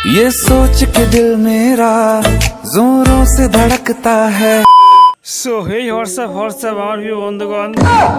ये सोच के दिल मेरा जोरों से धड़कता है। সো হেই হোয়াটসঅ্যাপ আমার প্রিয় বন্ধুগণ,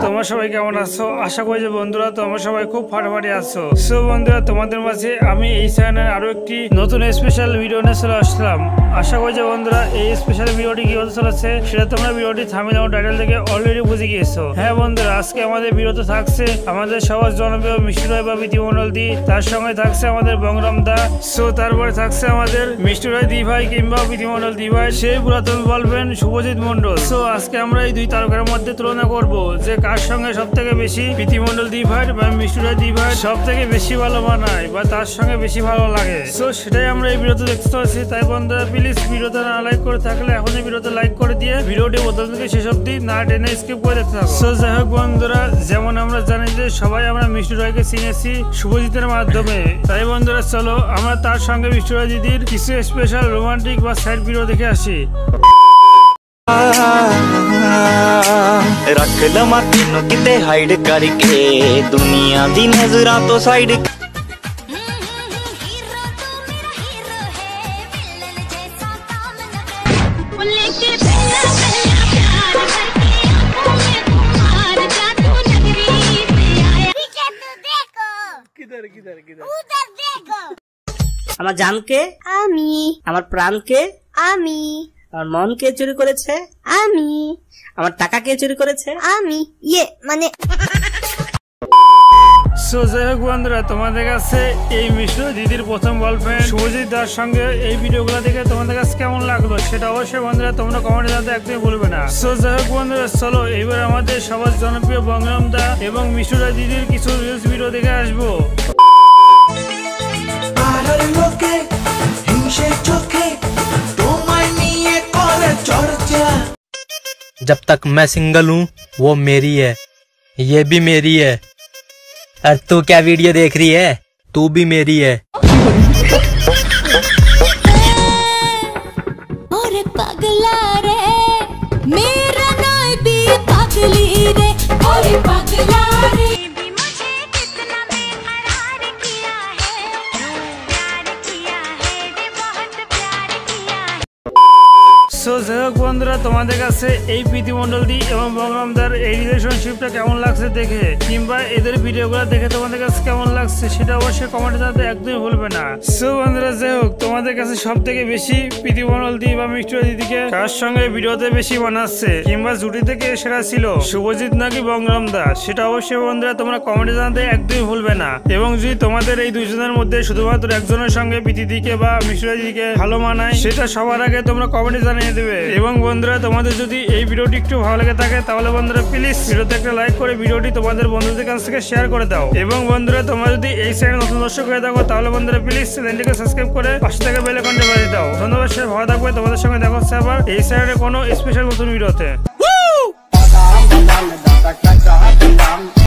তোমরা সবাই কেমন আছো? আশা করি যে বন্ধুরা তোমরা সবাই খুব ফাটাফাটি আছো। সো বন্ধুরা, তোমাদের মাঝে আমি এই চ্যানেলে আরো একটি নতুন স্পেশাল ভিডিও নিয়ে চলে আসলাম। আশা করি যে বন্ধুরা এই স্পেশাল ভিডিওটি কি হতে চলেছে সেটা তোমরা ভিডিওটি থাম্বনেল এবং টাইটেল থেকে অলরেডি বুঝে গিয়েছো। হ্যাঁ বন্ধুরা, আজকে আমাদের ভিডিওতে থাকছে আমাদের সবার জনপ্রিয় মিষ্টি রায় বা বিধি মন্ডল দি, তার সঙ্গে থাকছে আমাদের বংরাম দা। সো তারপরে থাকছে আমাদের মিষ্টি রায় দি ভাই কিংবা বিধি মন্ডল দি ভাই, সেই পুরাতন বলবেন শুভজিৎ মন্ডল। সো আজকে আমরা এই দুই তারকার মধ্যে তুলনা করব যে কার সঙ্গে সব থেকে বেশি বিধি মন্ডল দি ভাই বা মিষ্টি রায় দি ভাই সব থেকে বেশি ভালো মানায় বা তার সঙ্গে বেশি ভালো লাগে। সো সেটাই আমরা এই ভিডিওতে দেখতে পাচ্ছি। তাই বন্ধুরা প্লিজ ভিডিওতে না লাইক করে থাকলে এখন এই ভিডিওতে লাইক করে দিয়ে ভিডিওটি প্রথম থেকে শেষ অবধি না টেনে স্কিপ করে দেখতে থাকো। সো যাই হোক বন্ধুরা, যেমন আমরা জানি যে সবাই আমরা মিষ্টি রায়কে চিনেছি শুভজিতের মাধ্যমে, তাই বন্ধুরা চলো আমরা তার সঙ্গে মিষ্টি রায় দিদির কিছু স্পেশাল রোমান্টিক বা সাইড ভিডিও দেখে আসি। रख लमा तीनों किते हाइड करके दुनिया दी नजरा तो साइड। আমার জানকে আমি, আমার প্রাণকে আমি, আমার মন কে চুরি করেছে আমি, আমার টাকা কে চুরি করেছে আমি, মানে সো যাই হোক বন্ধুরা, তোমাদের কাছে এই মিষ্টি দিদির প্রথম বয়ফ্রেন্ড শুভজিৎ দার সঙ্গে এই ভিডিওগুলো দেখে তোমাদের কাছে কেমন লাগলো সেটা অবশ্যই বন্ধুরা তোমরা কমেন্টে জানাতে একদমই ভুলবে না। সো যাই হোক বন্ধুরা, চলো এবার আমাদের সবার জনপ্রিয় বংরাম দা এবং মিষ্টি দিদির কিছু রিলস ভিডিও দেখে আসবো। जब तक मैं सिंगल हूँ वो मेरी है, ये भी मेरी है। और तू क्या वीडियो देख रही है? तू भी मेरी है। और पगला रे मेरा नाम भी पगली रे, और पगला रे भी मुझे कितना बेकरार किया है, प्यार किया है रे, बहुत प्यार किया है। সো যাই হোক বন্ধুরা, তোমাদের কাছে এই বিধি মন্ডল দি এবং বংরাম দার এই রিলেশনশিপটা কেমন লাগছে দেখে কিংবা এদের ভিডিওগুলো দেখে তোমাদের কাছে কেমন লাগছে সেটা অবশ্যই কমেন্টে জানাতে একদমই ভুলবে না। সো বন্ধুরা, যাই হোক তোমাদের কাছে সব থেকে বেশি বিধি মন্ডল দি বা মিষ্টি দিদিকে কার সঙ্গে ভিডিওতে বেশি মানাচ্ছে কিংবা জুটি থেকে সেরা ছিল শুভজিৎ নাকি বংরাম দা, সেটা অবশ্যই বন্ধুরা তোমরা কমেন্টে জানাতে একদমই ভুলবে না। এবং যদি তোমাদের এই দুইজনের মধ্যে শুধুমাত্র একজনের সঙ্গে বিধি দিকে বা মিষ্টি দিদিকে ভালো মানায় সেটা সবার আগে তোমরা কমেন্টে জানিয়ে দেবে। এবং বন্ধুরা, তোমাদের যদি এই ভিডিওটি একটু ভালো লেগে থাকে তাহলে বন্ধুরা প্লিজ ভিডিওতে একটা লাইক করে ভিডিওটি তোমাদের বন্ধুদের কাছ থেকে শেয়ার করে দাও। এবং বন্ধুরা, তোমরা যদি এই চ্যানেল নতুন দর্শক হয়ে থাকো তাহলে বন্ধুরা প্লিজ চ্যানেলটিকে সাবস্ক্রাইব করে পাশে থেকে বেল আইকনটি বাজিয়ে দাও। ধন্যবাদ, সবাই ভালো থাকবে। তোমাদের সঙ্গে দেখা হচ্ছে আবার এই চ্যানেলে কোনো স্পেশাল নতুন ভিডিওতে।